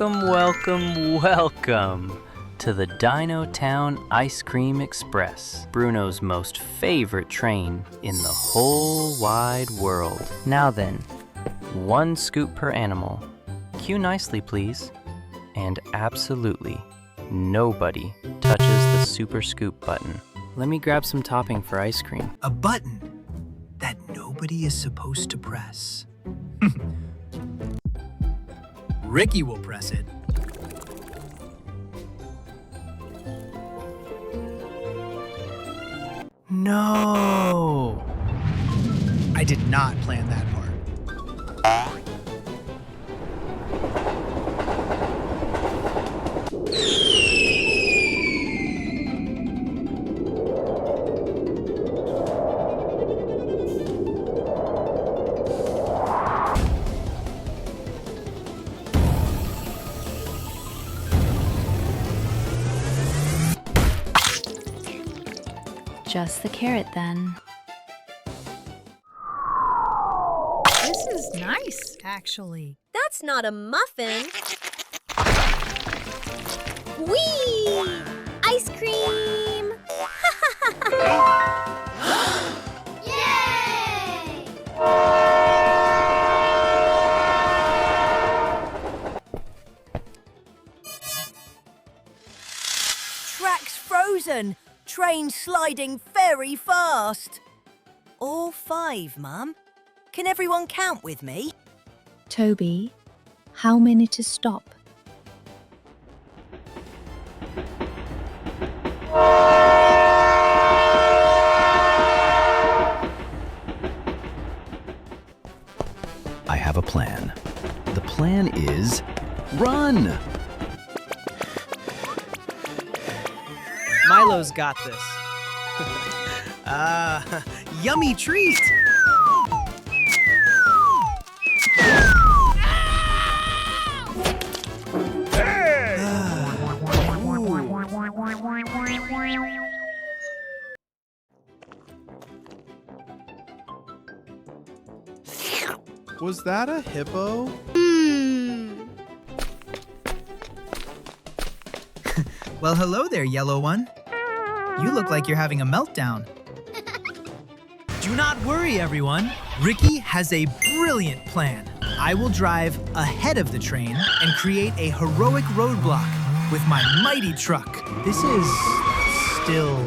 Welcome to the Dino Town Ice Cream Express, Bruno's most favorite train in the whole wide world. Now then, 1 scoop per animal. Queue nicely, please. And absolutely, nobody touches the super scoop button. Let me grab some topping for ice cream. A button that nobody is supposed to press. Ricky will press it. No! I did not plan that part. Just the carrot, then. This is nice, actually. That's not a muffin. Whee! Ice cream! Yay! Track's frozen. Train sliding very fast. All 5, Mum. Can everyone count with me? Toby, how many to stop? I have a plan. The plan is run! Milo's got this. Yummy treat! Was that a hippo? Well, hello there, yellow one. You look like you're having a meltdown. Do not worry, everyone. Ricky has a brilliant plan. I will drive ahead of the train and create a heroic roadblock with my mighty truck. This is still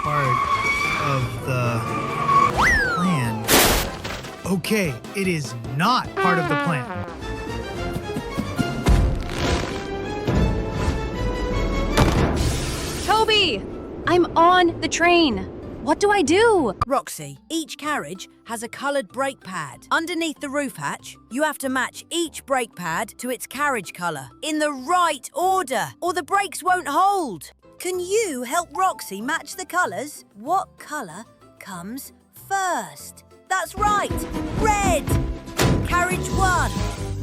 part of the plan. Okay, it is not part of the plan. Toby! I'm on the train. What do I do? Roxy, each carriage has a coloured brake pad. Underneath the roof hatch, you have to match each brake pad to its carriage colour in the right order, or the brakes won't hold. Can you help Roxy match the colours? What colour comes first? That's right, red. Carriage 1.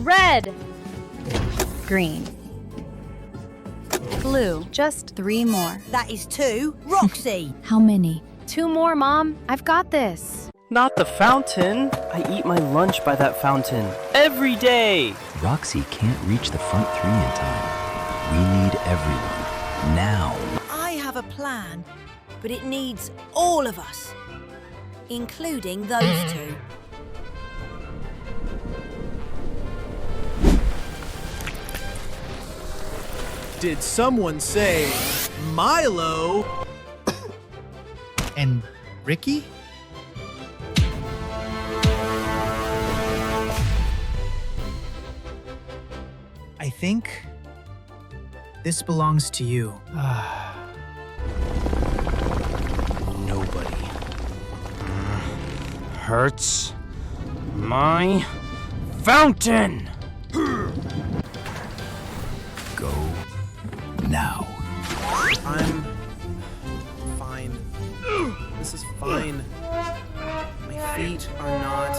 Red. Green. Blue. Just 3 more. That is 2. Roxy. How many? 2 more, Mom. I've got this. Not the fountain! I eat my lunch by that fountain every day! Roxy can't reach the front 3 in time. We need everyone, now. I have a plan, but it needs all of us, including those 2. Did someone say Milo? And Ricky? I think this belongs to you. Nobody hurts my fountain! Go now. I'm fine. This is fine. My feet are not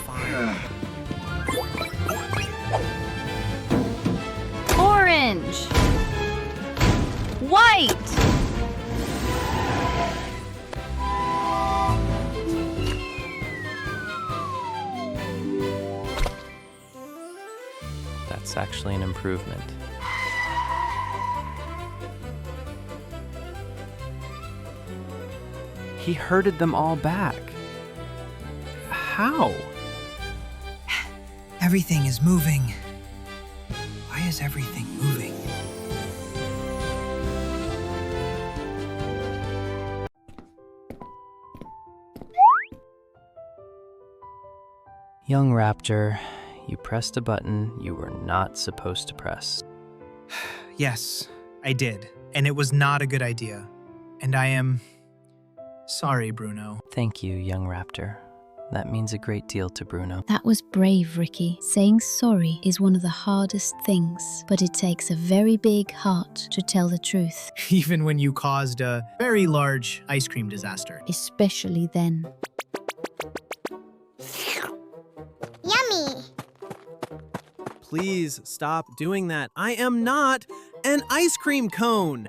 fine. Orange. White. That's actually an improvement. He herded them all back. How? Everything is moving. Why is everything moving? Young Raptor, you pressed a button you were not supposed to press. Yes, I did. And it was not a good idea. And I am sorry, Bruno. Thank you, young Raptor. That means a great deal to Bruno. That was brave, Ricky. Saying sorry is one of the hardest things, but it takes a very big heart to tell the truth. Even when you caused a very large ice cream disaster. Especially then. Yummy. Please stop doing that. I am not an ice cream cone.